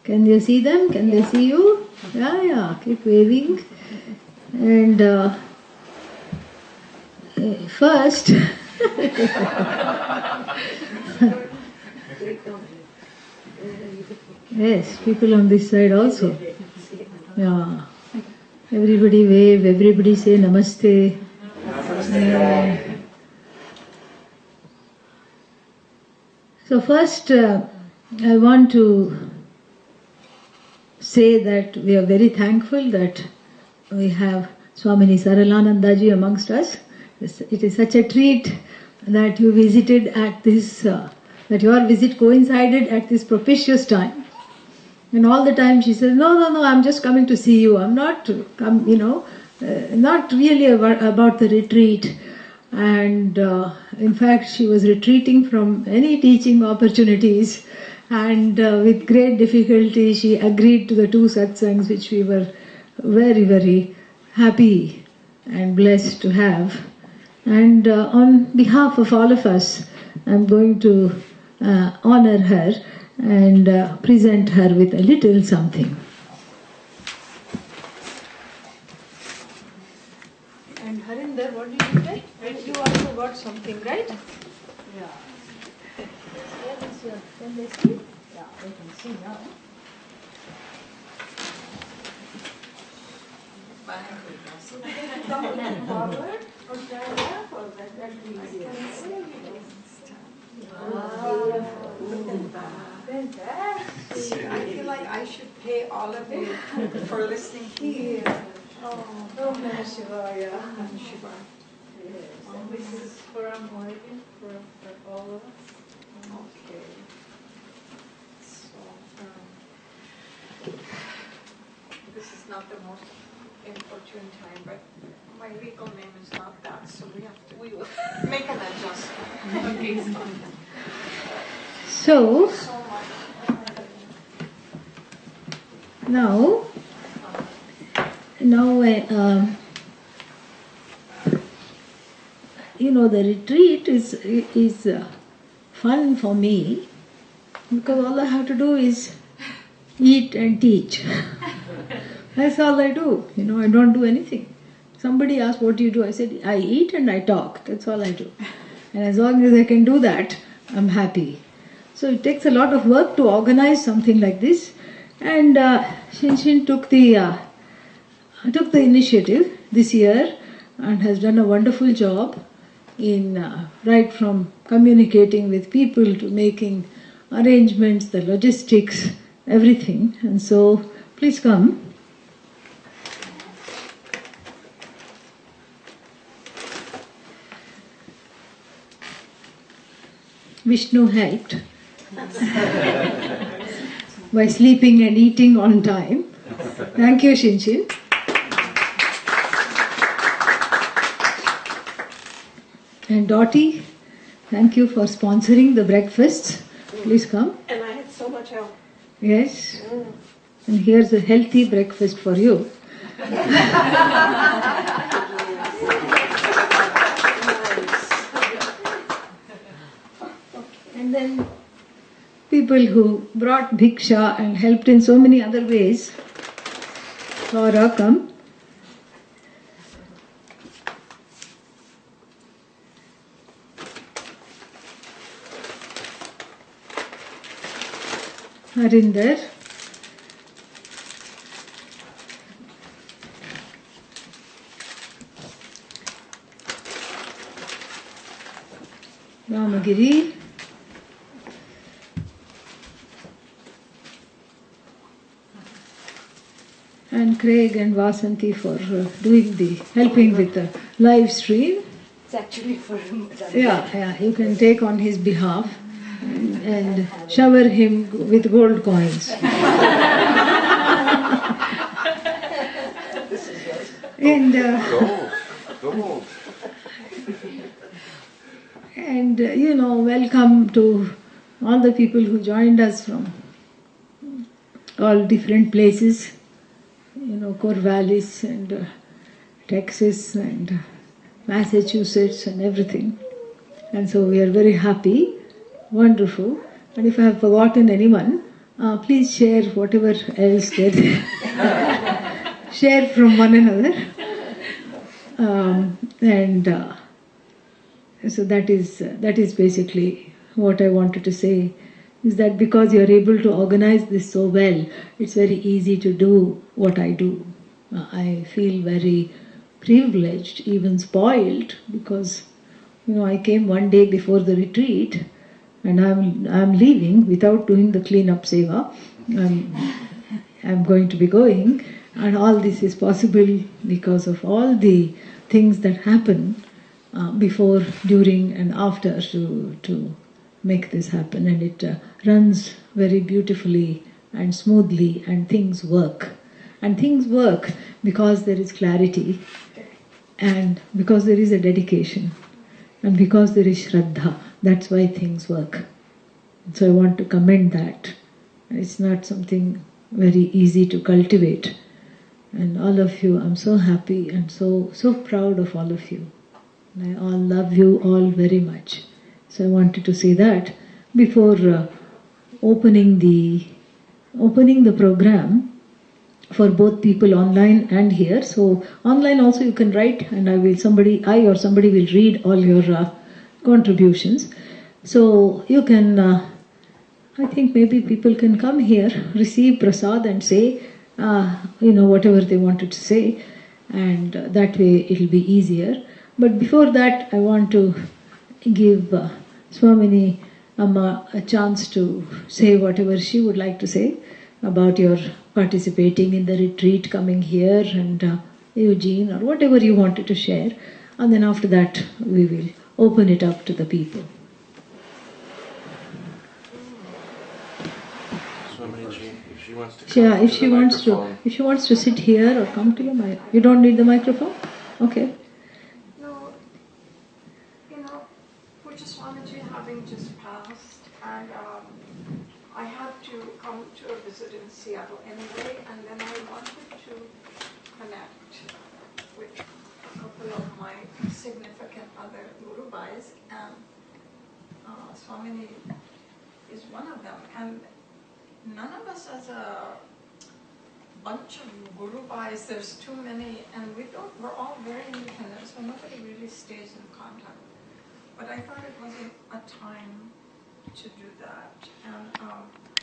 Can you see them? Can they see you? Yeah, keep waving. And first, yes, people on this side also. Yeah. Everybody wave, everybody say namaste. So first, I want to say that we are very thankful that we have Swamini Saralanandaji amongst us. It is such a treat that you visited at this, that your visit coincided at this propitious time. And all the time she says, no, I'm just coming to see you. I'm not, not really about the retreat. And in fact, she was retreating from any teaching opportunities. And with great difficulty, she agreed to the 2 satsangs, which we were very, very happy and blessed to have. And on behalf of all of us, I'm going to honor her and present her with a little something. And Harinder, what did you get? You also got something, right? Yeah. Where is your, can they see? Yeah, they can see now. Come a little forward or stand up or that will be easier. I feel like I should pay all of you for listening here. Oh, Namah Shivaya. Namah Shivaya. This is for avoiding for all of us. Okay. So, this is not the most opportune time, but my legal name is not that, so we will make an adjustment. Okay. So now the retreat is fun for me because all I have to do is eat and teach. That's all I do. I don't do anything. Somebody asked, what do you do? I said, I eat and I talk. That's all I do. And as long as I can do that, I'm happy. So it takes a lot of work to organize something like this. And Shinshin took the initiative this year and has done a wonderful job in right from communicating with people to making arrangements, the logistics, everything. And so, please come. Vishnu helped by sleeping and eating on time. Thank you, Shinshin. And Dottie, thank you for sponsoring the breakfasts. Please come. And I had so much help. Yes. And here's a healthy breakfast for you. And then people who brought bhiksha and helped in so many other ways. Laura, come. Harinder. Ramagiri. And Craig and Vasanti for helping with the live stream. It's actually for him. Yeah, you can take on his behalf and shower him with gold coins. And gold. And welcome to all the people who joined us from all different places. Corvallis and Texas and Massachusetts and everything. And so we are very happy, wonderful. And if I have forgotten anyone, Please share whatever else there. Share from one another. And so that is basically what I wanted to say, is that because you are able to organize this so well, it's very easy to do what I do. I feel very privileged, even spoiled, because I came one day before the retreat, and I'm leaving without doing the cleanup seva. I'm going to be going, and all this is possible because of all the things that happen before, during, and after to make this happen, and it runs very beautifully and smoothly, and things work. And things work because there is clarity, and because there is a dedication, and because there is Shraddha. That's why things work. So I want to commend that. It's not something very easy to cultivate. And all of you, I'm so happy and so proud of all of you. I all love you all very much. So I wanted to say that before opening the program for both people online and here. So online also you can write, and I or somebody will read all your contributions. So you can, I think maybe people can come here, receive prasad and say, whatever they wanted to say, and that way it'll be easier. But before that, I want to give Swamini Amma a chance to say whatever she would like to say about your participating in the retreat, coming here, and Eugene, or whatever you wanted to share. And then after that, we will open it up to the people. If she wants to come Yeah, if to she the wants to, microphone. if she wants to sit here or come to the mic. You don't need the microphone? Okay. No, Puja Swamiji having just passed, and I had to come to a visit in Seattle anyway, and then I wanted to connect with a couple of my significant other Guru Bhais, and Swamini is one of them. And none of us as a bunch of Guru Bhais, there's too many, and we're all very independent, so nobody really stays in contact. But I thought it was a time to do that. And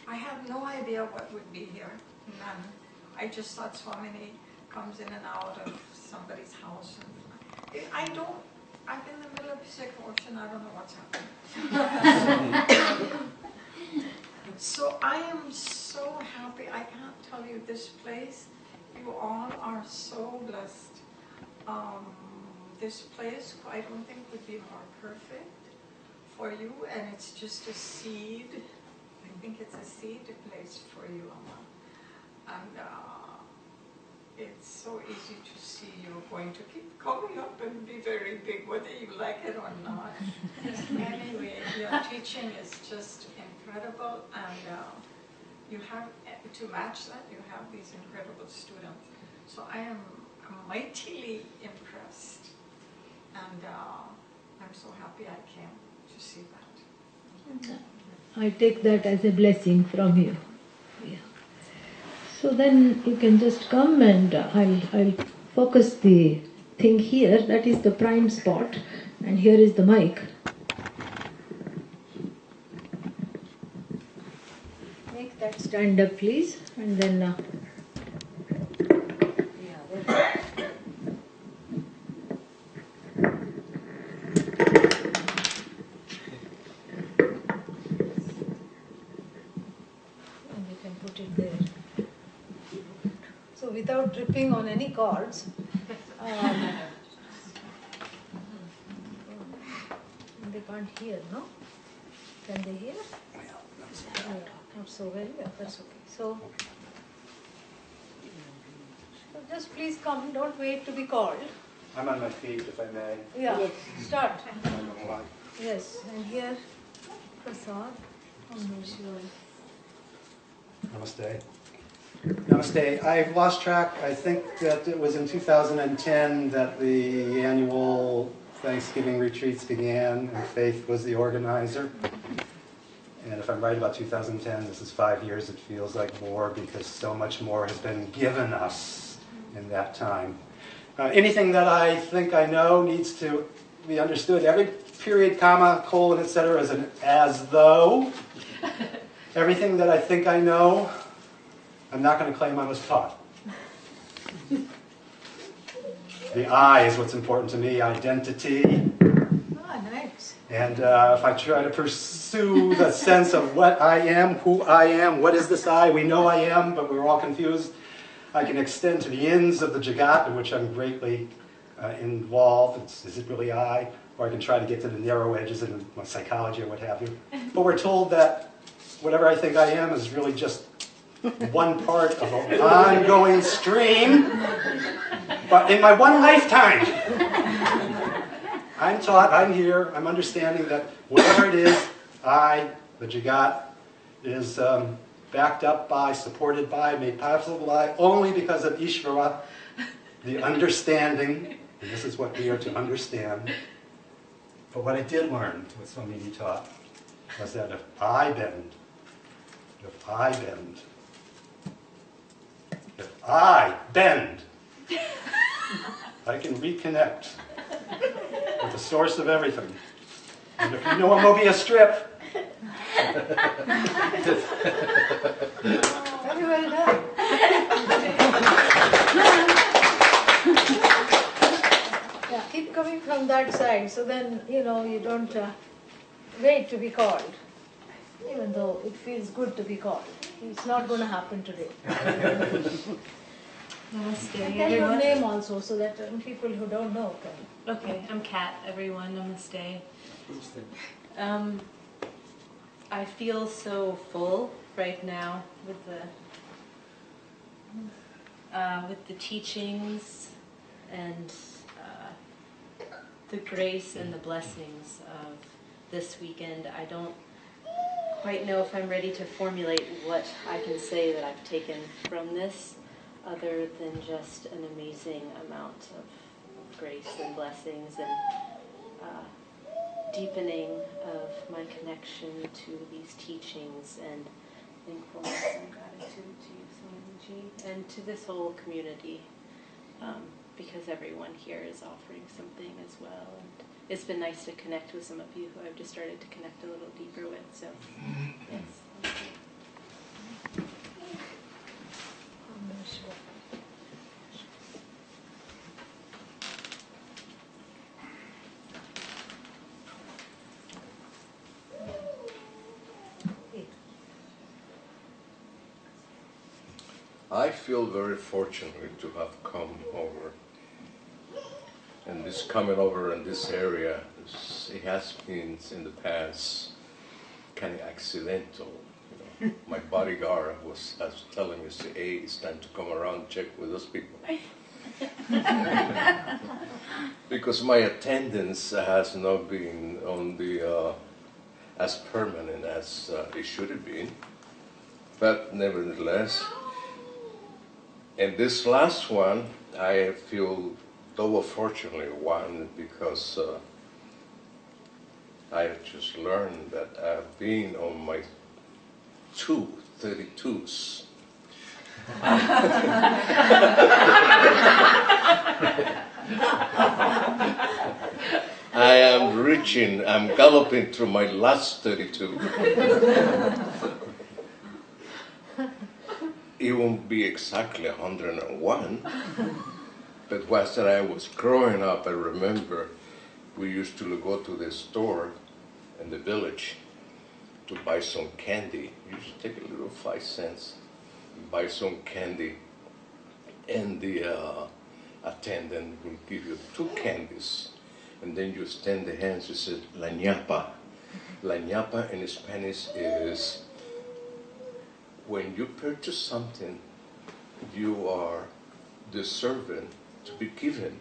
I have no idea what would be here, none. I just thought Swamini comes in and out of somebody's house. And I'm in the middle of the Pacific Ocean, I don't know what's happening. So I am so happy. I can't tell you this place. You all are so blessed. This place, I don't think would be more perfect for you, and it's just a seed. I think it's a seed place for you, Amma. And it's so easy to see you're going to keep coming up and be very big, whether you like it or not. Anyway, your teaching is just incredible, and you have, to match that, you have these incredible students. So I am mightily impressed, and I'm so happy I came to see that. I take that as a blessing from you. Yeah. So then you can just come, and I'll focus the thing here. That is the prime spot, and here is the mic. Make that stand up, please, and then. Without tripping on any cords, they can't hear, no? Can they hear? Not so well, yeah, that's okay. So just please come, don't wait to be called. I'm on my feet, if I may. Yeah, yes. Start. I don't know why. Yes, and here, Prasad. Namaste. Namaste. I've lost track. I think that it was in 2010 that the annual Thanksgiving retreats began, and Faith was the organizer. And if I'm right about 2010, this is 5 years, it feels like more because so much more has been given us in that time. Anything that I think I know needs to be understood. Every period, comma, colon, etc. is an as though. Everything that I think I know, I'm not going to claim I was taught. The I is what's important to me, identity. Ah, nice. And if I try to pursue the sense of what I am, who I am, what is this I? We know I am, but we're all confused. I can extend to the ends of the Jagat, in which I'm greatly involved. Is it really I? Or I can try to get to the narrow edges in my psychology or what have you. But we're told that whatever I think I am is really just one part of an ongoing stream. But in my one lifetime, I'm taught, I'm here, I'm understanding that whatever it is, I, the Jagat, is backed up by, supported by, made possible by, only because of Ishvara, the understanding, and this is what we are to understand. But what I did learn, what Swamini taught, was that if I bend, I can reconnect with the source of everything. And if you know a Mobius strip, Very well done. Yeah, keep coming from that side, so then, you don't wait to be called. Even though it feels good to be called. It's not going to happen today. Namaste, Tell your everyone. name also, so that people who don't know can. Okay, I'm Kat, everyone. Namaste. I feel so full right now with the teachings and the grace and the blessings of this weekend. I don't quite know if I'm ready to formulate what I can say that I've taken from this, other than just an amazing amount of grace and blessings and deepening of my connection to these teachings, and thankfulness and gratitude to you, Swamini, and to this whole community, because everyone here is offering something as well. And it's been nice to connect with some of you who I've just started to connect a little deeper with. So, yes. I feel very fortunate to have come over. And this coming over in this area, it has been in the past kind of accidental. My bodyguard was telling me, say, hey, it's time to come around and check with those people. Because my attendance has not been on the as permanent as it should have been. But nevertheless, and this last one, I feel double fortunately. One, because I just learned that I've been on my 32s. I'm galloping through my last 32. It won't be exactly 101, but whilst I was growing up, I remember we used to go to the store in the village to buy some candy. You used to take a little 5 cents, buy some candy, and the attendant will give you 2 candies, and then you extend the hands. You said, La ñapa. La ñapa in Spanish is when you purchase something, you are deserving to be given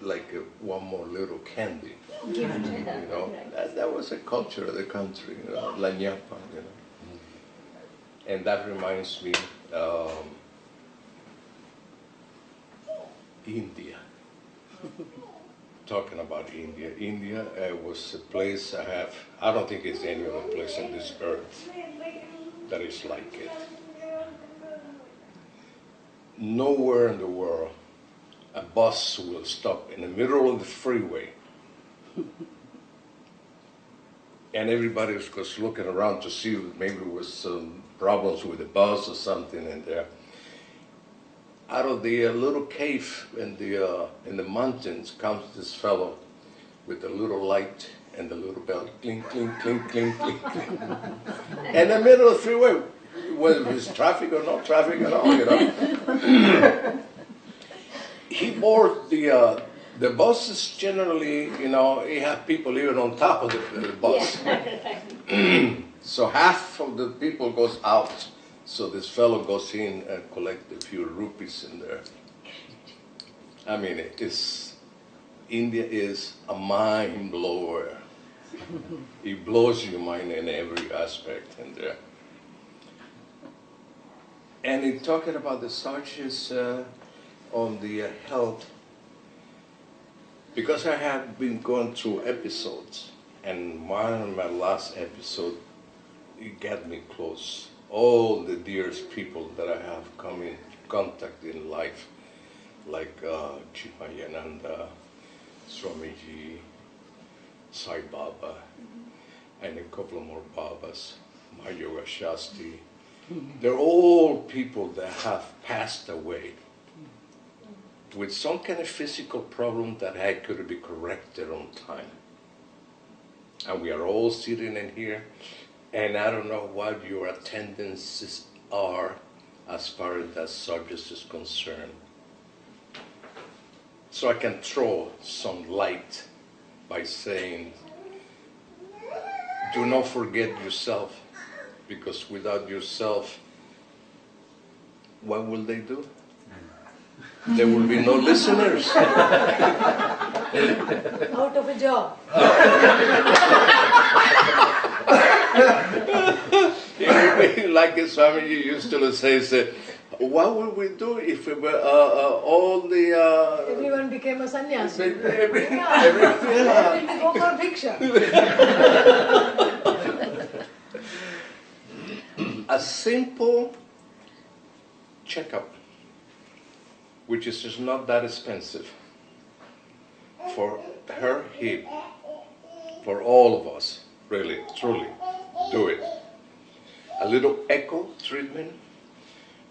like one more little candy. That was a culture of the country, la ñapa, And that reminds me India. talking about India. India was a place I don't think it's any other place on this earth that is like it. Nowhere in the world a bus will stop in the middle of the freeway and everybody was just looking around to see if maybe there was some problems with the bus or something in there. Out of the little cave in the mountains comes this fellow with a little light and the little bell, clink, clink, clink, clink, clink, clink. In the middle of the freeway, whether it's traffic or not traffic at all, you know. He boarded the buses generally, you know, you have people living on top of the bus. Yeah. So half of the people goes out. So this fellow goes in and collects a few rupees in there. I mean, India is a mind blower. It blows your mind in every aspect in there. And in talking about the subjects on the health, because I have been going through episodes, and one of my last episode, it got me close. All the dearest people that I have come in contact in life, like Svatmavidyananda, Swamini, Sai Baba, and a couple of more Babas, my Yoga Shasti. They're all people that have passed away with some kind of physical problem that had could be corrected on time. And we are all sitting in here, and I don't know what your attendances are as far as that subject is concerned. So I can throw some light by saying, do not forget yourself, because without yourself, what will they do? There will be no listeners. Out of a job. Like Swamiji used to say, what would we do if we were all the... Everyone became a sannyasi. Everyone Go for bhiksha. A simple checkup, which is just not that expensive, for her hip, for all of us, really, truly, do it. A little echo treatment,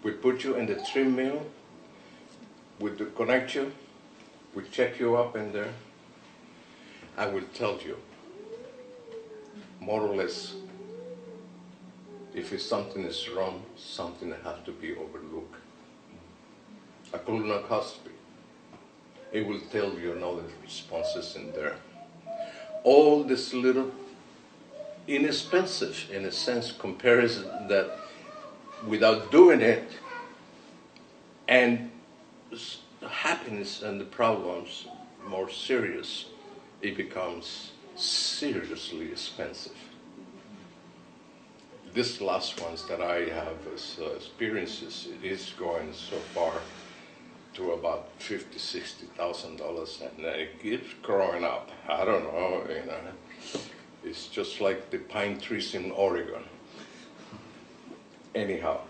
we put you in the treadmill, we connect you, we check you up in there. I will tell you, more or less, if something is wrong, something that has to be overlooked. A colonoscopy, it will tell you all the responses in there. All this little inexpensive, in a sense, comparison that without doing it, and the happiness and the problems more serious, it becomes seriously expensive. This last ones that I have as experiences, it is going so far to about $50,000-$60,000, and it keeps growing up. I don't know, you know. It's just like the pine trees in Oregon. Anyhow,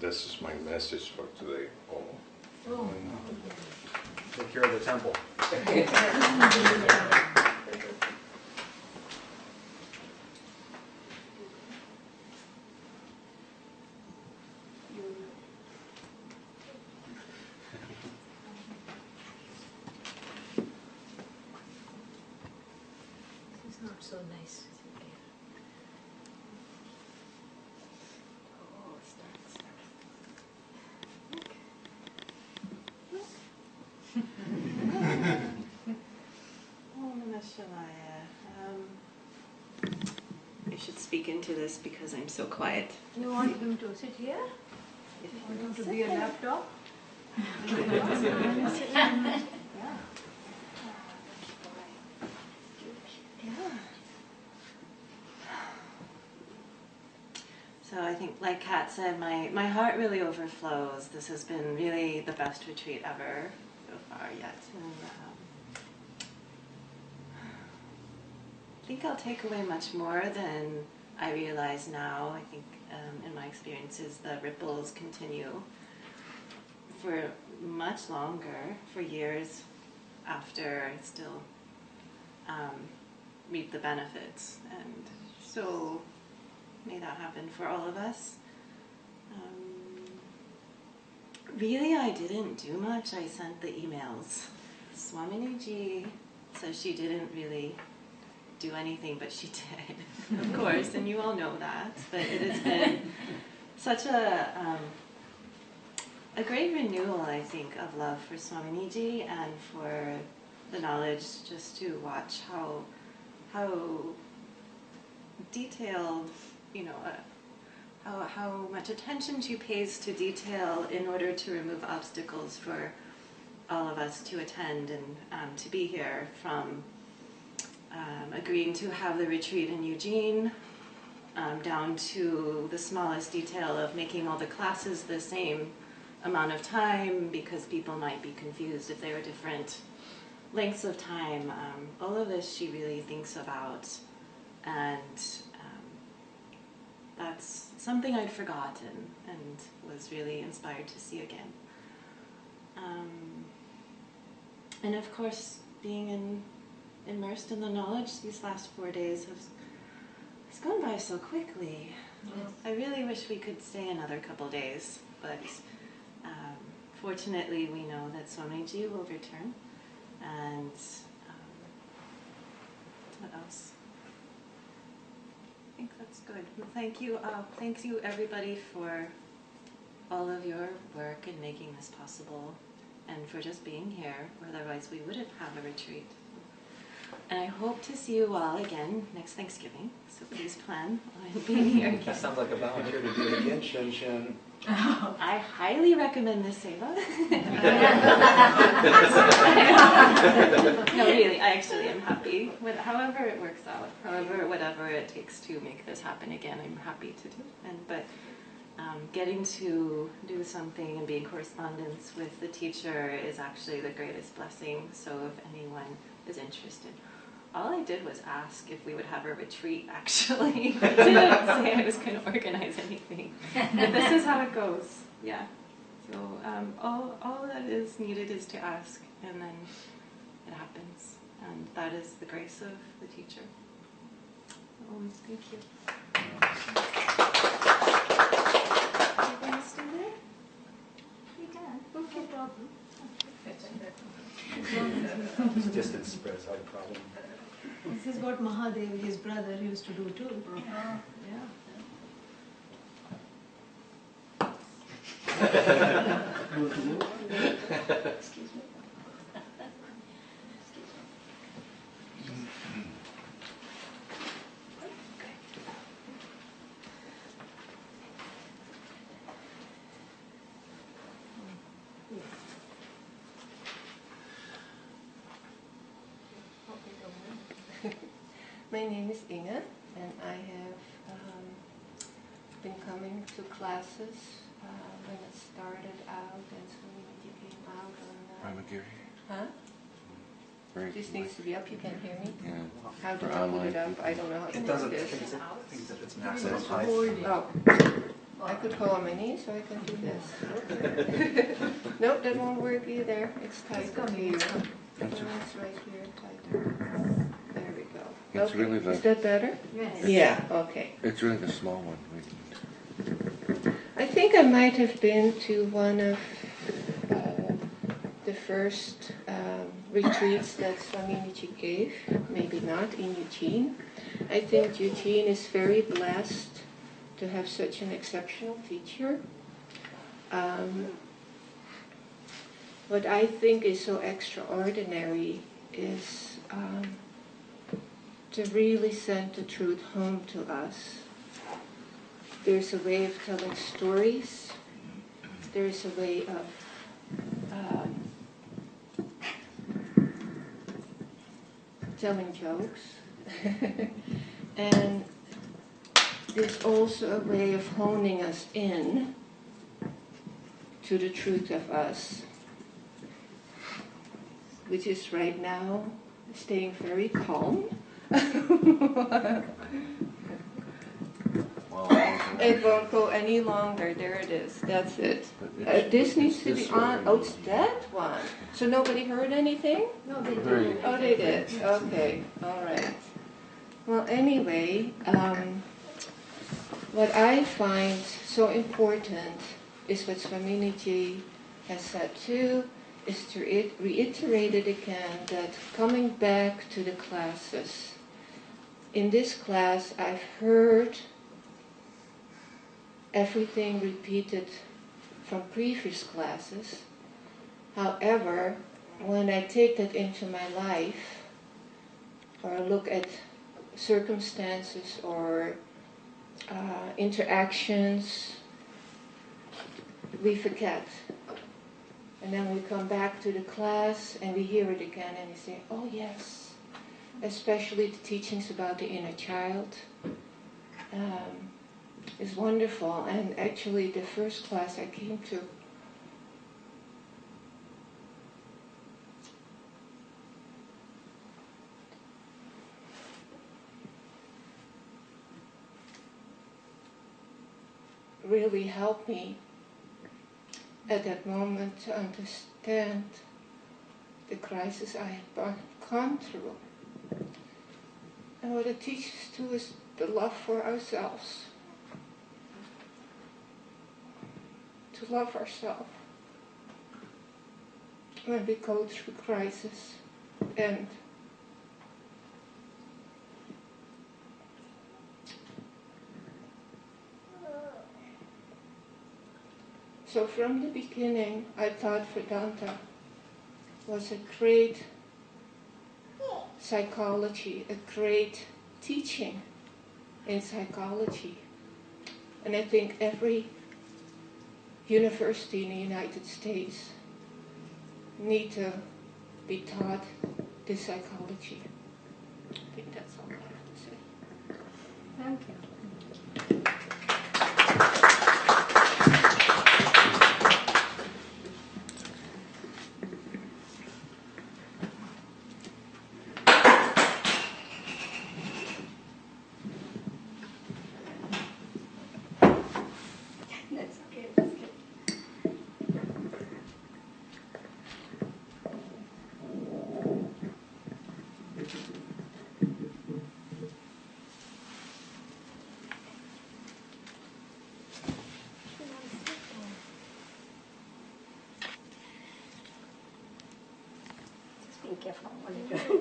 this is my message for today. Oh. Take care of the temple. Not so nice. I should speak into this because I'm so quiet. You want him to sit here? If You want him to be a laptop? So I think, like Kat said, my heart really overflows. This has been really the best retreat ever so far yet. And, think I'll take away much more than I realize now. I think in my experiences the ripples continue for much longer, for years after I still reap the benefits. And so may that happen for all of us. Really, I didn't do much. I sent the emails. Swamini ji says she didn't really do anything, but she did, of course, and you all know that. But it has been such a great renewal, I think, of love for Swamini ji and for the knowledge, just to watch how detailed, how much attention she pays to detail in order to remove obstacles for all of us to attend and to be here, from agreeing to have the retreat in Eugene, down to the smallest detail of making all the classes the same amount of time because people might be confused if they were different lengths of time. All of this she really thinks about, and that's something I'd forgotten and was really inspired to see again. And of course, being immersed in the knowledge these last 4 days has gone by so quickly. Yes. I really wish we could stay another couple days, but fortunately we know that Swamini ji will return. And what else? I think that's good. Well, thank you everybody for all of your work in making this possible, and for just being here. Otherwise we wouldn't have a retreat. And I hope to see you all again next Thanksgiving, so please plan on being here again. That sounds like a volunteer to do it again, Shin Shin. I highly recommend this seva. No, really, I actually am happy with however it works out, whatever it takes to make this happen again, I'm happy to do it. But getting to do something and be in correspondence with the teacher is actually the greatest blessing. So if anyone is interested, all I did was ask if we would have a retreat, actually. I didn't say I was going to organize anything. But this is how it goes. Yeah. So all that is needed is to ask, and then it happens. And that is the grace of the teacher. Thank you. Are you going to stay there? We can. Okay. No problem. Distance spreads out a problem. This is what Mahadev, his brother, used to do too. Excuse me. My name is Inge, and I have been coming to classes when it started out, and Swamini came out on... Ramagiri. Huh? Very This needs to be up, you can hear me? Yeah. How do For I put online it up? people. I don't know how to It do doesn't this. think that it's maximum height. Oh, I could go on my knees, so I can do this. No, that won't work either. It's tight up here. It's right here, tighter. There we go. It's Okay. really the- Is that better? Yes. Yeah. Okay. It's really the small one. I think I might have been to one of the first retreats that Swamini gave, maybe not, in Eugene. I think Eugene is very blessed to have such an exceptional teacher. What I think is so extraordinary is to really send the truth home to us. There's a way of telling stories. There's a way of telling jokes. And there's also a way of honing us in to the truth of us, which is right now staying very calm It won't go any longer. There it is. That's it. This needs to be on. Oh, it's that one. So nobody heard anything? No, they did. Oh, they did. Okay. All right. Well, anyway, what I find so important is what Swamini has said too, is to reiterate it again, that coming back to the classes. In this class, I've heard everything repeated from previous classes. However, when I take that into my life, or look at circumstances or interactions, we forget. And then we come back to the class and we hear it again and we say, oh yes, especially the teachings about the inner child is wonderful. And actually the first class I came to, really helped me at that moment to understand the crisis I had gone through. And what it teaches too is the love for ourselves. To love ourselves when we go through crisis. And so from the beginning, I thought Vedanta was a great psychology, a great teaching in psychology. And I think every university in the United States need to be taught this psychology. I think that's all I have to say. Thank you. Careful.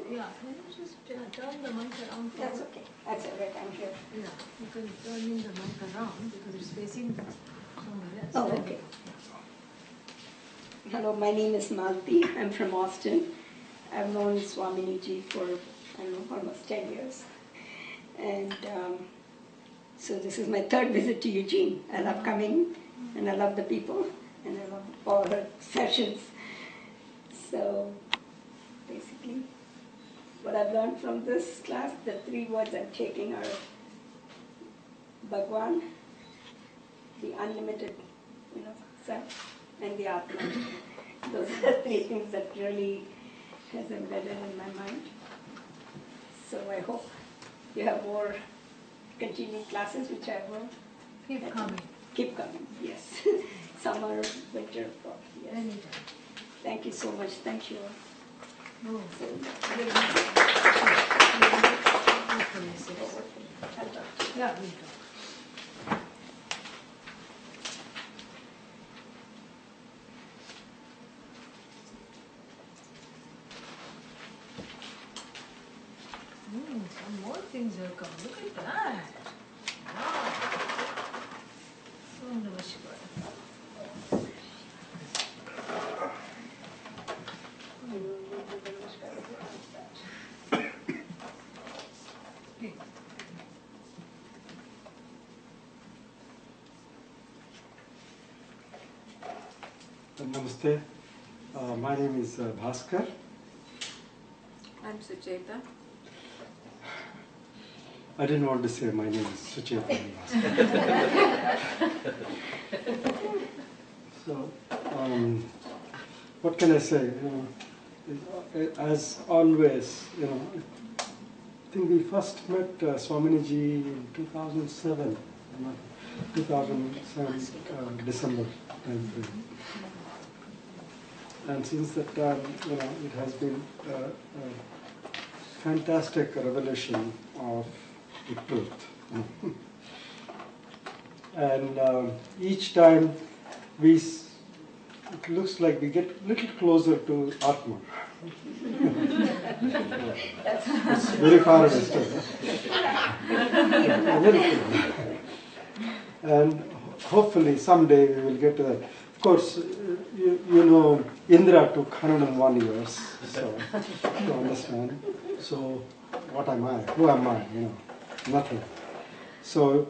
Yeah, can you just turn the mic around? That's okay. That's all right. I'm here. Yeah, you can turn in the mic around because it's facing somewhere else. Oh, okay. Hello, my name is Malti. I'm from Austin. I've known Swamini ji for, I don't know, almost 10 years. And so this is my third visit to Eugene. I love coming, and I love the people, and I love all her sessions. So basically, what I've learned from this class, the three words I'm taking are Bhagwan, the unlimited, self, and the Atma. Those are the three things that really has embedded in my mind. So I hope you have more continuing classes, which I will. Keep coming. Keep coming, yes. Summer, winter, fall, yes. Anytime. Thank you so much. Thank you. No. Yeah, we talk. Some more things have come. Look at that. Wow. Oh, Namaskar. Namaste. My name is Bhaskar. I'm Sucheta. I didn't want to say my name is Sucheta Bhaskar. So, what can I say? As always, think we first met Swaminiji in 2007, 2007 December time frame. And since that time, it has been a fantastic revelation of the truth. And each time it looks like we get a little closer to Atma. It's very far away still. A little closer. And hopefully someday we will get to that. Of course, you know, Indra took 101 years to understand. So, what am I? Who am I? Nothing. So,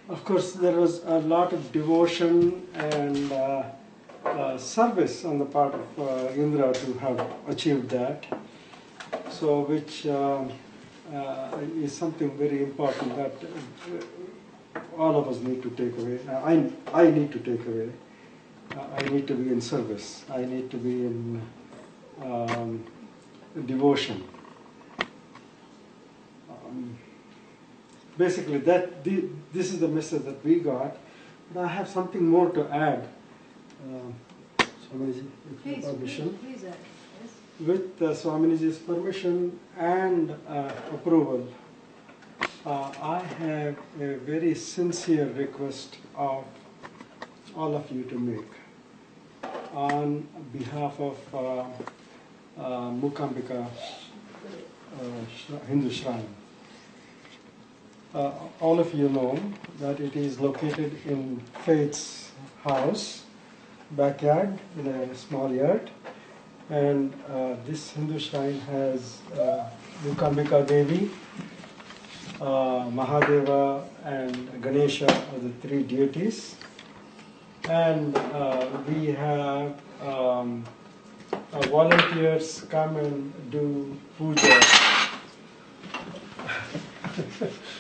of course, there was a lot of devotion and service on the part of Indra to have achieved that. So, which is something very important that all of us need to take away. I need to take away. I need to be in service. I need to be in devotion. Basically, this is the message that we got. But I have something more to add. Swaminiji, with your permission. Please add. Yes. With Swaminiji's permission and approval, I have a very sincere request of all of you to make on behalf of Mukambika Hindu Shrine. All of you know that it is located in Faith's house, backyard, in a small yard. And this Hindu shrine has Mukambika Devi, Mahadeva and Ganesha are the three deities. And we have volunteers come and do puja.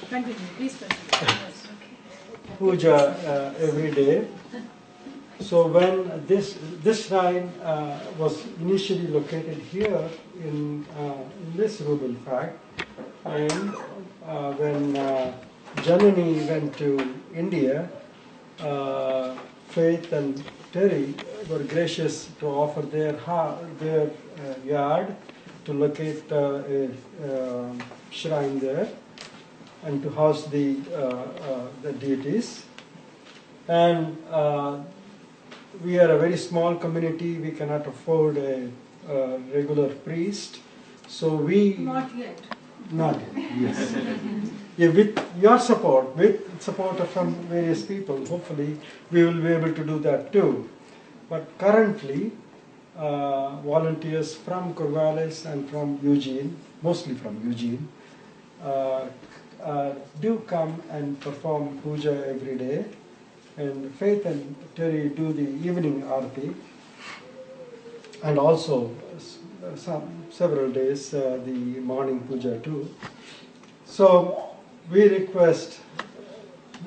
Continue, please continue. Yes, okay. Puja every day. So when this shrine was initially located here in this room, in fact, and when Janani went to India, Faith and Terry were gracious to offer their yard to locate a shrine there and to house the deities. And we are a very small community. We cannot afford a regular priest, so we Not yet. not yes. Yeah, with your support, with support from various people, hopefully we will be able to do that too. But currently, volunteers from Corvallis and from Eugene, mostly from Eugene, do come and perform puja every day. And Faith and Terry do the evening arati, and also several days the morning puja too. So we request,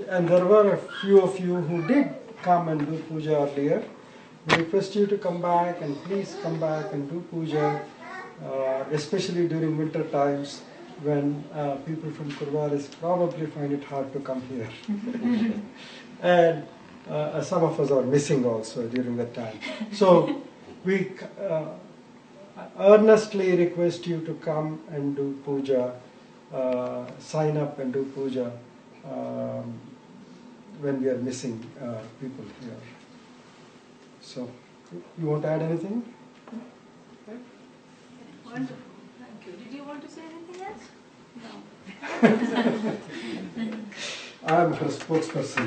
and there were a few of you who did come and do puja earlier. We request you to come back, and please come back and do puja, especially during winter times when people from Corvallis probably find it hard to come here. And some of us are missing also during that time. So we earnestly request you to come and do puja, sign up and do puja when we are missing people here. So, you want to add anything? Okay. Wonderful. Thank you. Did you want to say anything else? No. I am her spokesperson.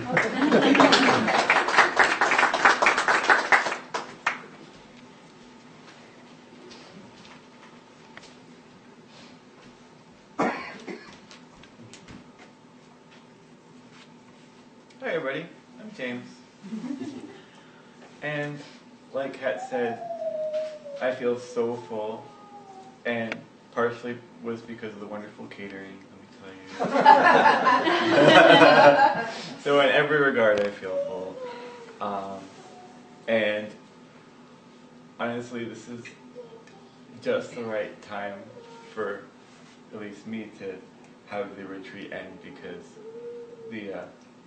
Hi everybody, I'm James. And like Kat said, I feel so full, and partially was because of the wonderful catering, let me tell you. So in every regard I feel full. And honestly, this is just the right time for at least me to have the retreat end, because the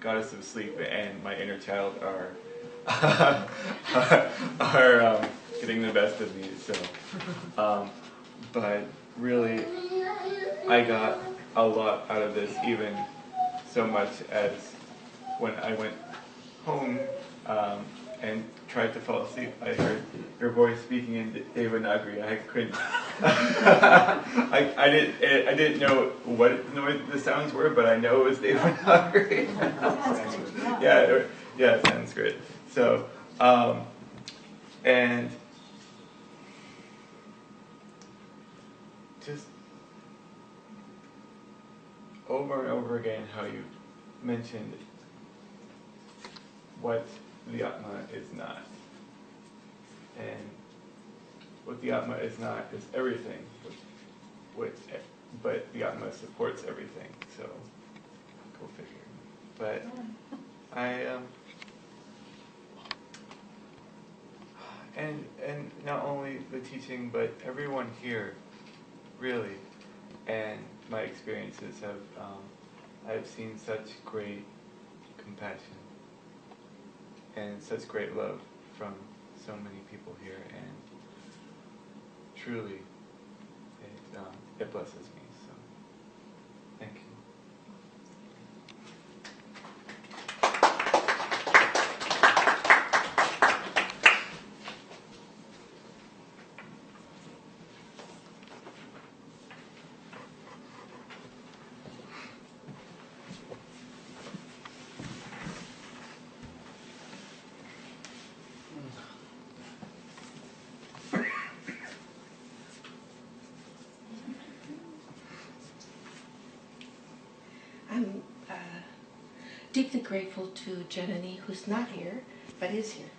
goddess of sleep and my inner child are getting the best of me. So, but really, I got a lot out of this, even so much as when I went home and tried to fall asleep, I heard her voice speaking in Devanagari. I couldn't. I didn't know what the sounds were, but I know it was Devanagari. Yeah, Sanskrit. So, and just over and over again, how you mentioned what the Atma is not. And what the Atma is not is everything, but the Atma supports everything, so go figure. But and not only the teaching, but everyone here, really, and my experiences have, I've seen such great compassion and such great love from so many people here, and truly, it blesses me. So, thank you. I'm deeply grateful to Janani, who's not here, but is here,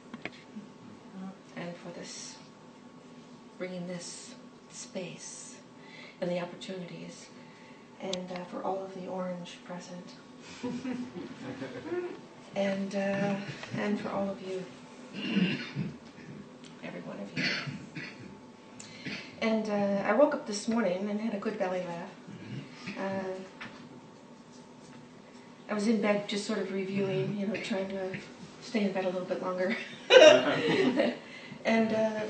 and for this, bringing this space and the opportunities, and for all of the orange present, and for all of you, every one of you. And I woke up this morning and had a good belly laugh. I was in bed just sort of reviewing, trying to stay in bed a little bit longer. And it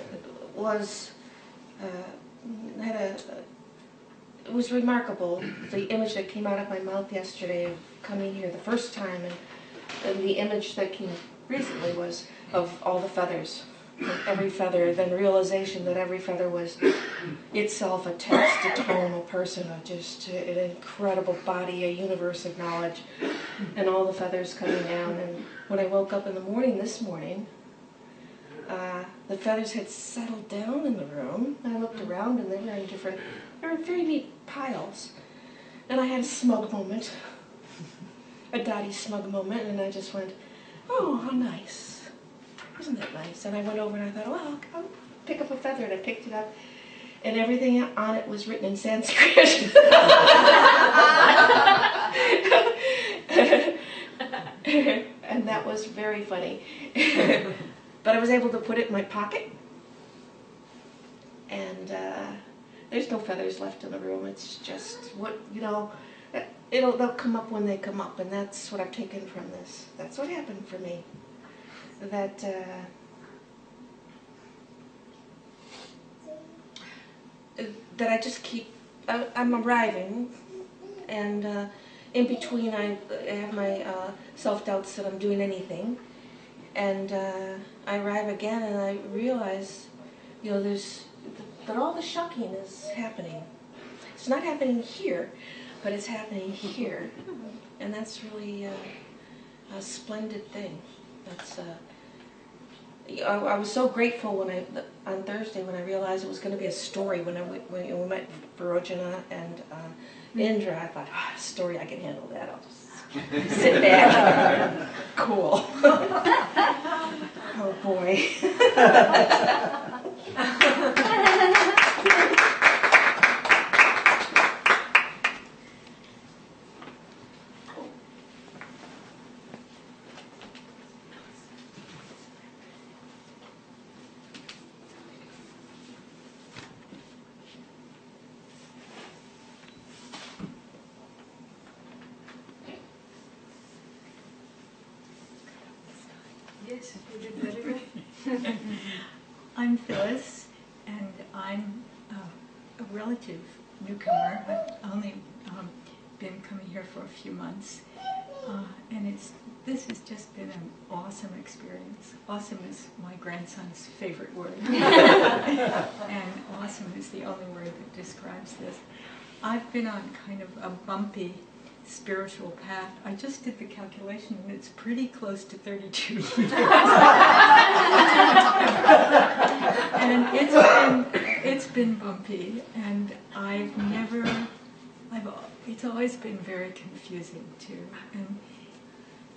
was remarkable, the image that came out of my mouth yesterday of coming here the first time, and the image that came recently was of all the feathers, every feather, then realization that every feather was itself a text, a tome, a person, just an incredible body, a universe of knowledge, and all the feathers coming down. And when I woke up in the morning this morning, the feathers had settled down in the room. I looked around and they were in very neat piles. And I had a smug moment, a dotty smug moment, and I just went, oh, how nice. Isn't that nice? And I went over and I thought, well, I'll pick up a feather, and I picked it up, and everything on it was written in Sanskrit. And that was very funny. But I was able to put it in my pocket, and there's no feathers left in the room. It's just they'll come up when they come up, and that's what I've taken from this. That's what happened for me. That I just I'm arriving, and in between I have my self-doubts that I'm doing anything, and I arrive again and I realize, that all the shucking is happening. It's not happening here, but it's happening here, and that's really a splendid thing. That's I was so grateful on Thursday when I realized it was going to be a story when we met Virojana and Indra. I thought, a story, I can handle that. I'll just sit back. Cool. Oh boy. Yes, you did very well. I'm Phyllis, and I'm a relative newcomer. I've only been coming here for a few months, and this has just been an awesome experience. Awesome is my grandson's favorite word, and awesome is the only word that describes this. I've been on kind of a bumpy spiritual path. I just did the calculation, and it's pretty close to 32 years. And it's been bumpy, and it's always been very confusing too. And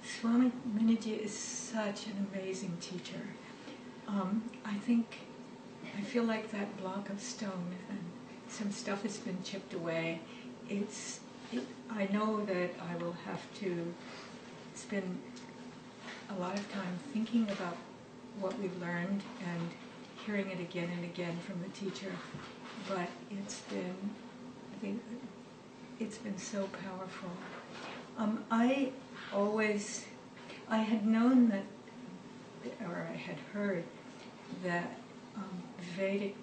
Svatmavidyananda is such an amazing teacher. I feel like that block of stone, and some stuff has been chipped away. I know that I will have to spend a lot of time thinking about what we've learned and hearing it again and again from the teacher. But it's been so powerful. I had known that, or I had heard that Vedic,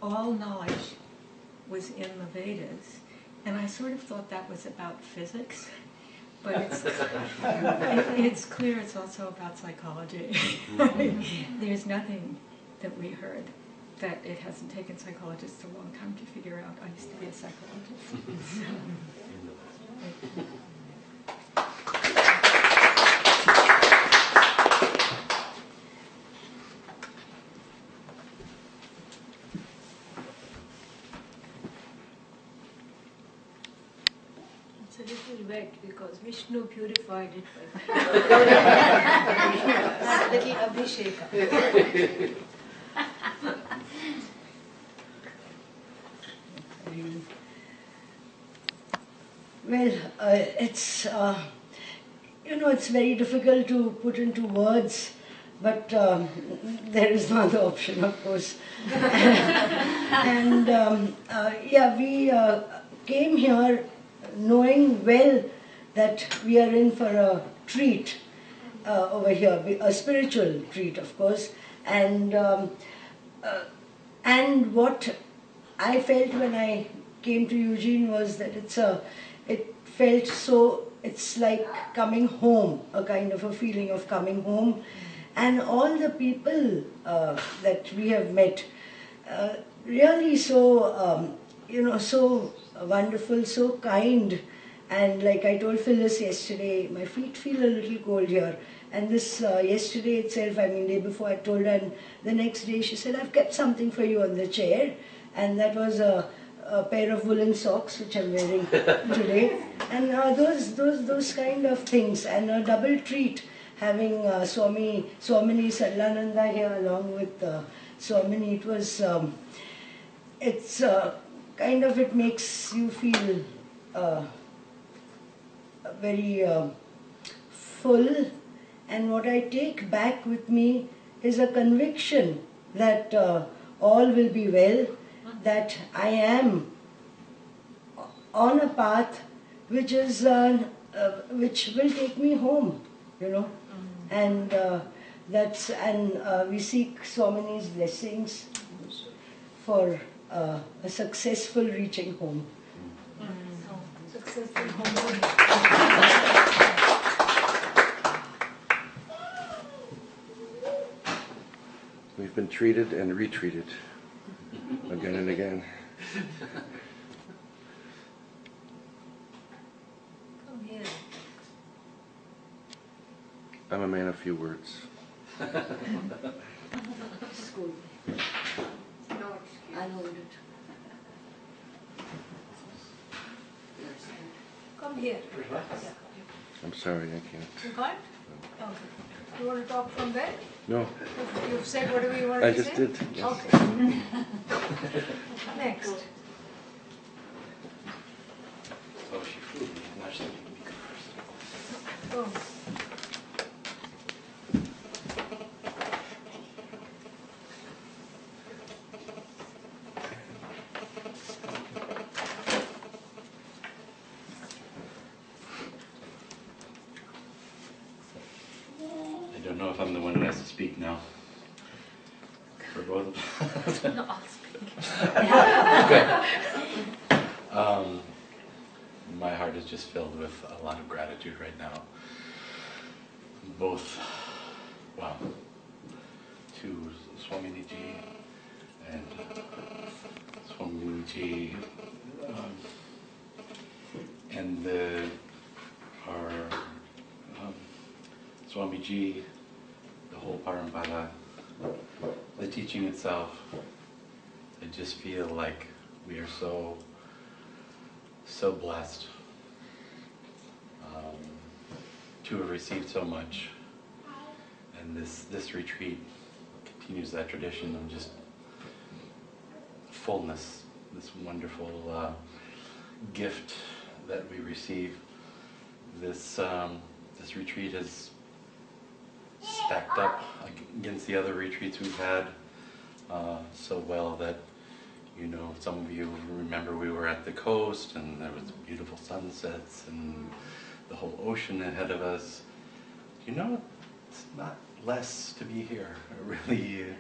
all knowledge was in the Vedas, and I sort of thought that was about physics, but it's clear it's also about psychology. There's nothing that we heard that it hasn't taken psychologists a long time to figure out. I used to be a psychologist. It's a little wet because Vishnu purified it by little abhisheka. Well, it's very difficult to put into words, but there is no other option, of course. And we came here knowing well that we are in for a treat over here, a spiritual treat, of course. And what I felt when I came to Eugene was that it's like coming home, a kind of a feeling of coming home. And all the people that we have met, really so wonderful, so kind. And like I told Phyllis yesterday, my feet feel a little cold here. And this yesterday itself, day before I told her, and the next day she said, I've kept something for you on the chair. And that was a pair of woolen socks which I'm wearing today. And those kind of things. And a double treat, having Swamini Sadalananda here along with Swamini. It was, it makes you feel very full. And what I take back with me is a conviction that all will be well, that I am on a path which which will take me home, and we seek Swamini's blessings for a successful reaching home. Successful home. We've been treated and retreated again and again. Come here. I'm a man of few words. School. No excuse. I know it. Come here. I'm sorry, I can't. You can't? Okay. You want to talk from there? No. You've said whatever you wanted I to say? just did. Yes. Okay. Next. Oh, she flew me. Now she's going to go first. Oh. I don't know if I'm the one who has to speak now. For both of us. No, I'll speak. Okay. My heart is just filled with a lot of gratitude right now. Both, well, to Swamini ji and Swamini ji and our Swamiji, the whole Parampara, the teaching itself. I just feel like we are so blessed to have received so much, and this retreat continues that tradition of just fullness, this wonderful gift that we receive. This retreat has stacked up against the other retreats we've had so well that, you know, some of you remember we were at the coast and there was beautiful sunsets and the whole ocean ahead of us. You know, it's not less to be here. It really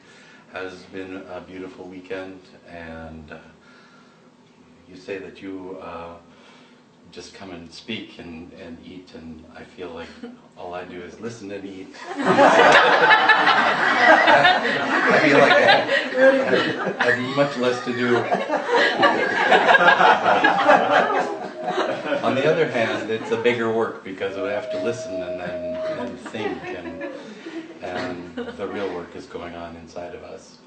has been a beautiful weekend, and you say that you just come and speak and eat, and I feel like all I do is listen and eat. I feel like I have much less to do. On the other hand, it's a bigger work because I have to listen and then think, and the real work is going on inside of us.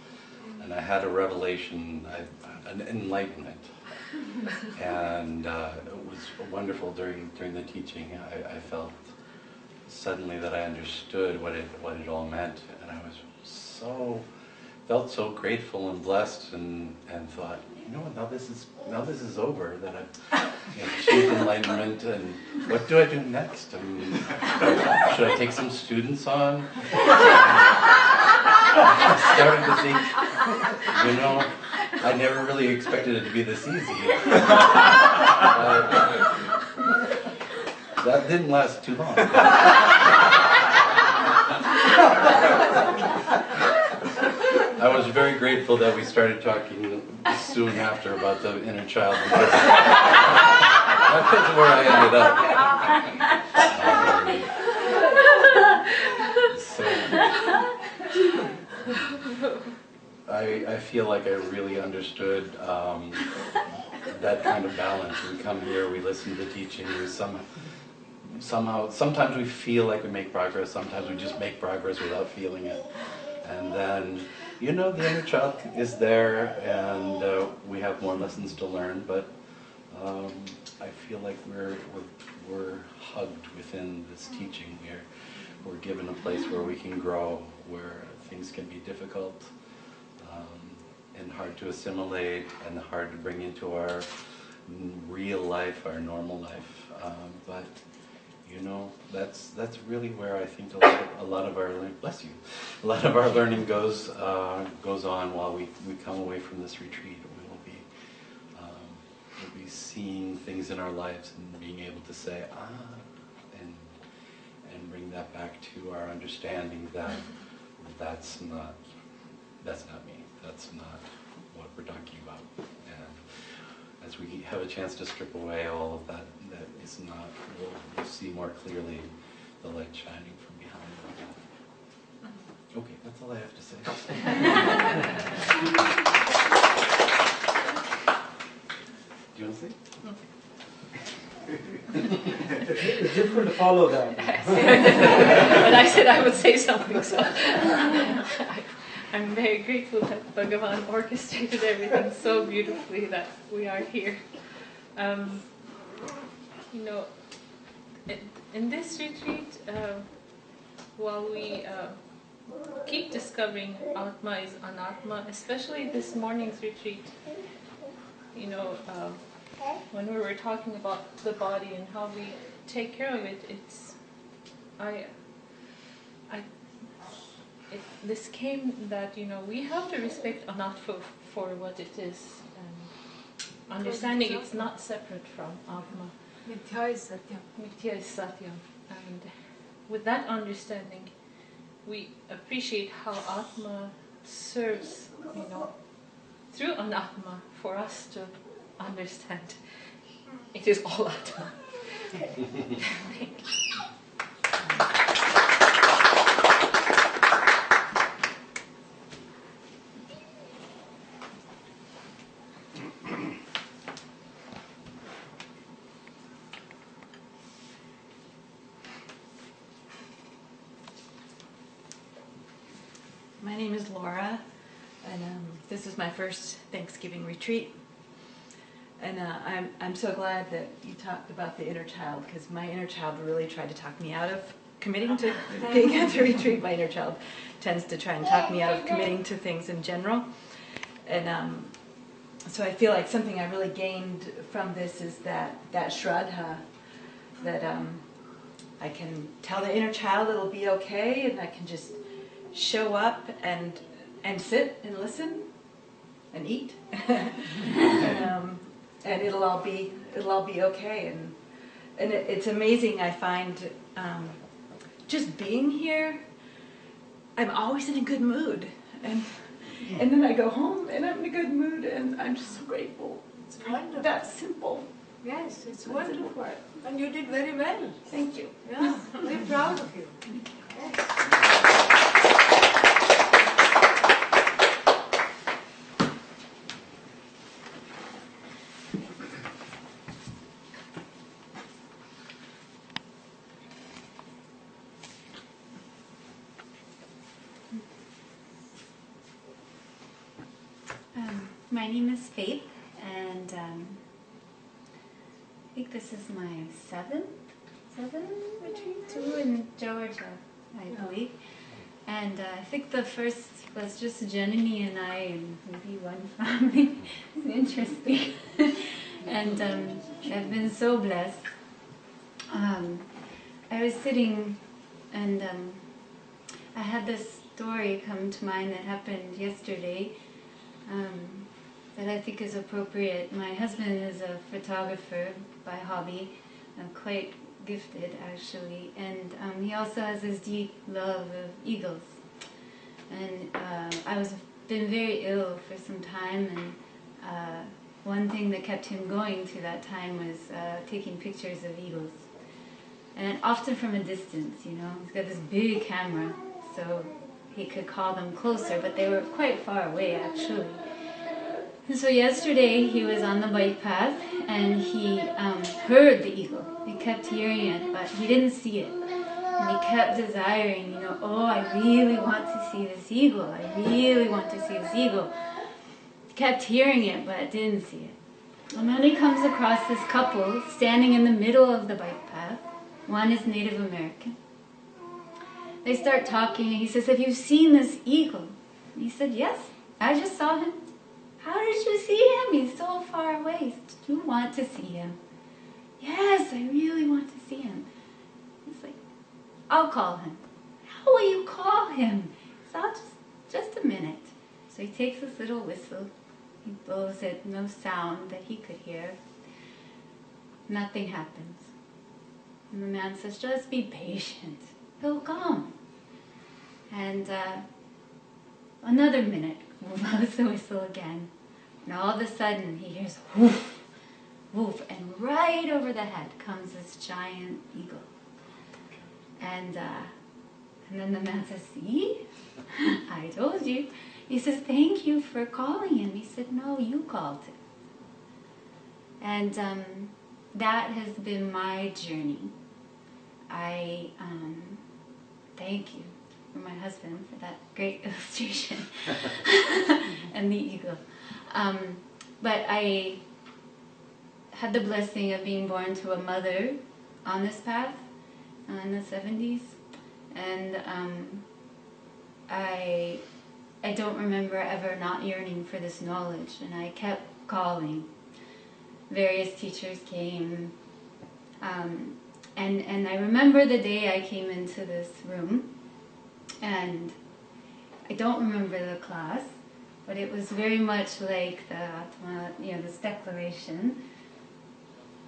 And I had a revelation, an enlightenment. And it was wonderful during the teaching. I felt suddenly that I understood what it all meant, and I was felt so grateful and blessed, and thought, you know what, now this is over, that I've achieved enlightenment, and what do I do next? Should I take some students on? I started to think, you know, I never really expected it to be this easy. That didn't last too long. I was very grateful that we started talking soon after about the inner child, because that's where I ended up. I feel like I really understood that kind of balance. We come here, we listen to teaching, sometimes we feel like we make progress, sometimes we just make progress without feeling it. And then, you know, the inner child is there, and we have more lessons to learn, but I feel like we're hugged within this teaching. We're given a place where we can grow, where things can be difficult and hard to assimilate and hard to bring into our real life, our normal life. But you know, that's really where I think a lot of our learning, bless you, a lot of our learning goes on while we come away from this retreat. We'll be seeing things in our lives and being able to say, and bring that back to our understanding that that's not me. That's not what we're talking about. And as we have a chance to strip away all of that is not, we'll see more clearly the light shining from behind all that. Okay, that's all I have to say. Do you want to say? It's difficult to follow that. But I said I would say something, so I'm very grateful that Bhagavan orchestrated everything so beautifully that we are here. You know, in this retreat, while we keep discovering Atma is Anatma, especially this morning's retreat, you know, when we were talking about the body and how we take care of it, this came that, you know, we have to respect Anatma for what it is, and understanding it's not separate from Atma. Mithya is Satyam. Mithya is Satyam. And with that understanding, we appreciate how Atma serves, through Anatma for us to understand it is all Atma. Thank you. My name is Laura, and this is my first Thanksgiving retreat. And I'm so glad that you talked about the inner child, because my inner child really tried to talk me out of committing to being at the retreat. My inner child tends to try and talk me out of committing to things in general. And so I feel like something I really gained from this is that Shraddha, that I can tell the inner child it'll be okay, and I can just show up and sit and listen and eat, and it'll all be okay. And it's amazing. I find just being here, I'm always in a good mood, and then I go home and I'm in a good mood, and I'm just so grateful. It's wonderful. That's simple. Yes, it's wonderful. And you did very well. Thank you. Yeah, we're proud of you. Yes. My name is Faith, and I think this is my seventh retreat, 2 in Georgia, I believe. And I think the first was just Janani and I, and maybe one family. It's interesting. And I've been so blessed. I was sitting, and I had this story come to mind that happened yesterday. That I think is appropriate. My husband is a photographer by hobby, quite gifted actually, and he also has this deep love of eagles. And I was been very ill for some time, and one thing that kept him going through that time was taking pictures of eagles, and often from a distance. He's got this big camera, so he could call them closer, but they were quite far away actually. And so yesterday he was on the bike path and he heard the eagle. He kept hearing it, but he didn't see it. And he kept desiring, oh, I really want to see this eagle. I really want to see this eagle. He kept hearing it, but didn't see it. And then he comes across this couple standing in the middle of the bike path. One is Native American. They start talking, and he says, have you seen this eagle? And he said, yes, I just saw him. How did you see him? He's so far away. Do you want to see him? Yes, I really want to see him. He's like, I'll call him. How will you call him? So I'll just a minute. So he takes this little whistle. He blows it, no sound that he could hear. Nothing happens. And the man says, just be patient. He'll come. And another minute, blows the whistle again. And all of a sudden, he hears woof, woof, and right over the head comes this giant eagle. And then the man says, see? I told you. He says, thank you for calling him. He said, no, you called him. And that has been my journey. I thank you for my husband for that great illustration and the eagle. But I had the blessing of being born to a mother on this path in the 70s, and I don't remember ever not yearning for this knowledge, and I kept calling. Various teachers came, and I remember the day I came into this room, and I don't remember the class, but it was very much like the Atma, this declaration.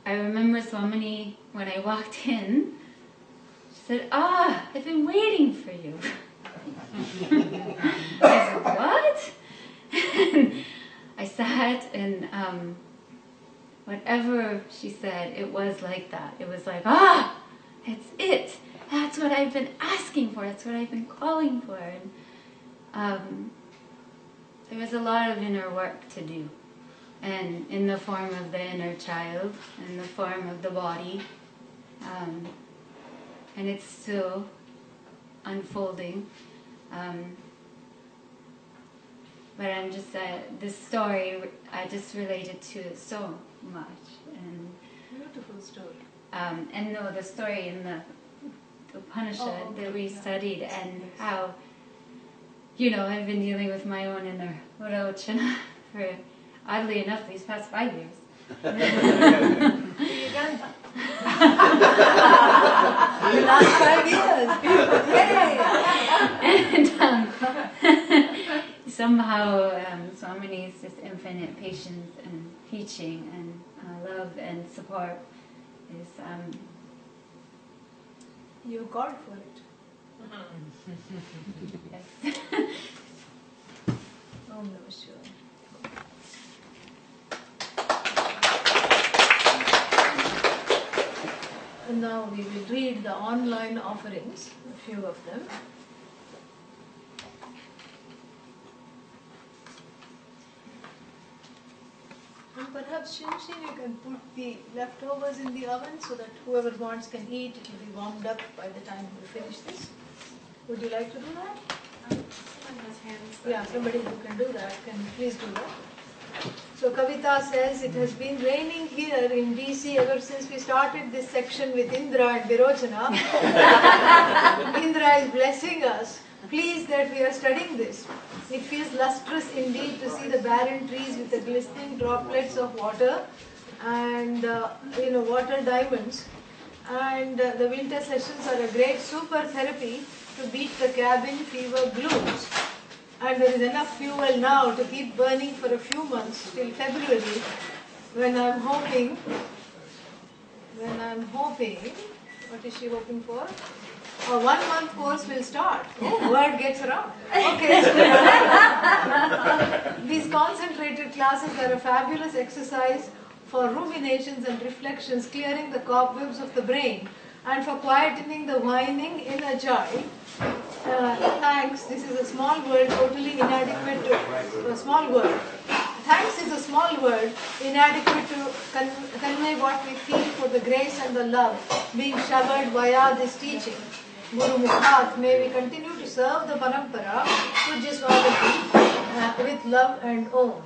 I remember Swamini, when I walked in, she said, I've been waiting for you. I said, what? I sat and whatever she said, it was like that. It was like, it's it. That's what I've been asking for. That's what I've been calling for. And there was a lot of inner work to do. And in the form of the inner child, in the form of the body. And it's still unfolding. But I'm just, this story, I just related to it so much. And Beautiful story. and no, the story in the Upanishad that we studied, and how, I've been dealing with my own inner Urochana for, oddly enough, these past 5 years. The last 5 years. And somehow Swamini's just infinite patience and teaching and love and support is You called for it. yes. Om Namah Shivaya. And now we will read the online offerings, a few of them. And perhaps Shinshin, you can put the leftovers in the oven so that whoever wants can eat. It will be warmed up by the time we finish this. Would you like to do that? Someone has hands. Yeah, somebody who can do that, can please do that. So Kavita says, it has been raining here in DC ever since we started this section with Indra and Virochana. Indra is blessing us. Pleased that we are studying this. It feels lustrous indeed to see the barren trees with the glistening droplets of water and water diamonds. And the winter sessions are a great super therapy to beat the cabin fever blues. And there is enough fuel now to keep burning for a few months till February, when I'm hoping, what is she hoping for? A 1 month course will start. Oh, word gets around. Okay. These concentrated classes are a fabulous exercise for ruminations and reflections, clearing the cobwebs of the brain, and for quietening the whining inner child. Thanks, this is a small word, totally inadequate to a small word. Thanks is a small word, inadequate to convey what we feel for the grace and the love being showered via this teaching. Guru Mukhat, may we continue to serve the Parampara, Pujya Swamini, with love and Om.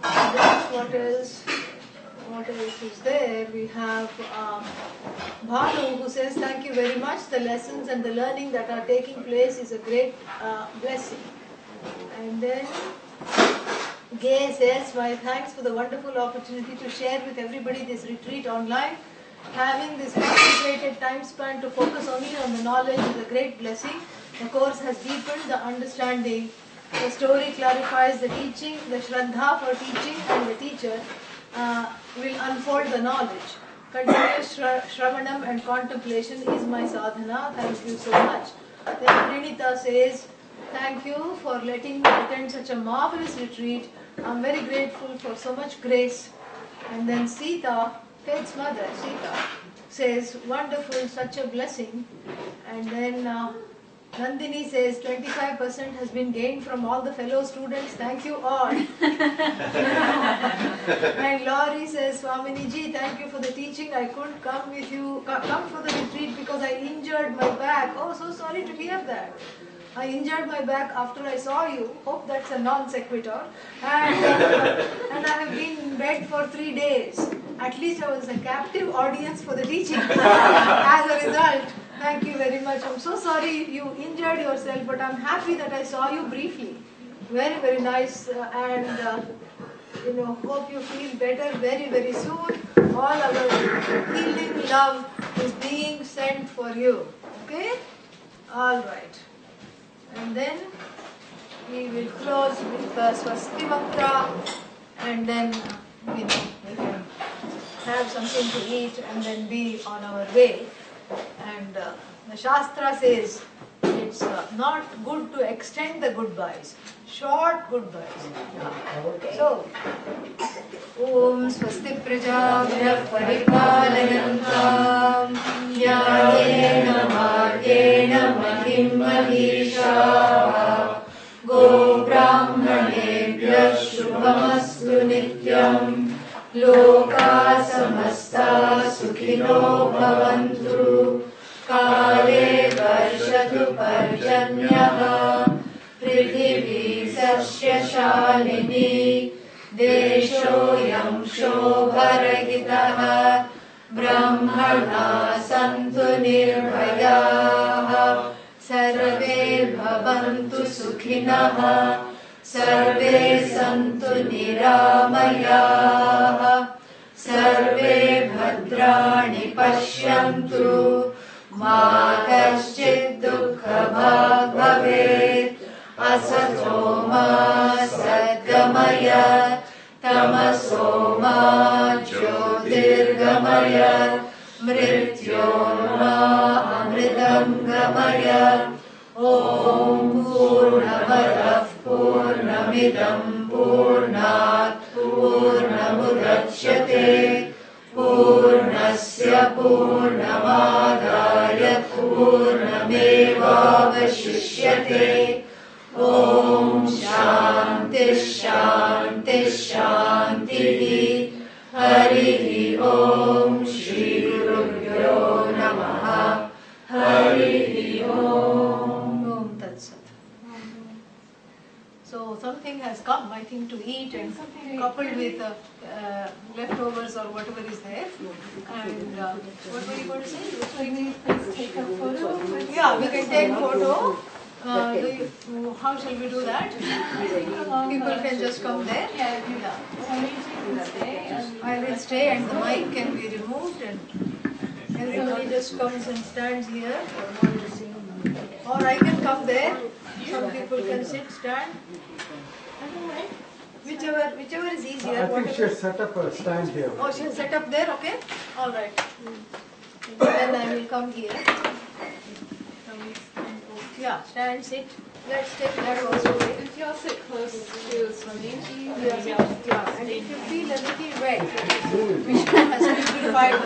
What else is there? We have Bhanu, who says, thank you very much. The lessons and the learning that are taking place is a great blessing. And then Gay says, my thanks for the wonderful opportunity to share with everybody this retreat online. Having this concentrated time span to focus only on the knowledge is a great blessing. The course has deepened the understanding. The story clarifies the teaching, the Shraddha for teaching, and the teacher will unfold the knowledge. Continuous Shravanam and contemplation is my sadhana. Thank you so much. Then Pranita says, thank you for letting me attend such a marvelous retreat. I'm very grateful for so much grace. And then Sita, Faith's mother, Sita, says, wonderful, such a blessing. And then Nandini says, 25% has been gained from all the fellow students. Thank you all. And Laurie says, Swamini ji, thank you for the teaching. I couldn't come for the retreat because I injured my back. Oh, so sorry to hear that. I injured my back after I saw you. Hope that's a non sequitur. And I have been in bed for 3 days. At least I was a captive audience for the teaching. As a result, thank you very much. I'm so sorry you injured yourself, but I'm happy that I saw you briefly. Very, very nice. And hope you feel better very, very soon. All our healing love is being sent for you. Okay? All right. And then we will close with the Swasti Mantra, and then we can have something to eat and then be on our way. And the Shastra says in it's not good to extend the goodbyes. Short goodbyes. So, Om Swasti Prajabhyah Paripalanyantam Nyayena Margena Mahim Mahisha Go Brahmanebhyah Shubhamastu Nityam Loka Samasta Sukhino Bhavantu Kale Varshatu Parjanyaha Prithivi Sasya Shalini Deshoyam Shobharagitaha Brahmana Santu Nirbhayaha Sarve Bhavantu Sukhinaha Sarve Santu Niramayaha Sarve Bhadrani Pashyantu Ma Kaschid Dukkha Bhag Bhavet Asato Ma Sadgamaya Tamaso Ma Jyotirgamaya Mrityoma Amritam Gamaya Om Purnamadav Purnamidam Purnat Purnamudachyate Purnasya Purnamadaya Purnamevavashishyate Om Shanti Shanti Shanti Hari Om Shri Gurubhyo Namaha Hari Om Tat Sat. So something has come, I think, to eat and coupled with leftovers or whatever is there. And what were you going to say? Can we take a photo? Yeah, we can take photo. How shall we do that? People can just come there. Yeah. I will stay and the mic can be removed and everybody just comes and stands here. Or I can come there. Some people can sit, stand. Whichever is easier. I think she'll set up a stand here. Oh, she'll set up there, okay? All right. Then I will come here. Yeah, stand, sit. Let's take that also. If you all sit close to Swamini, yeah. And if you feel a little wet, we should have simplified.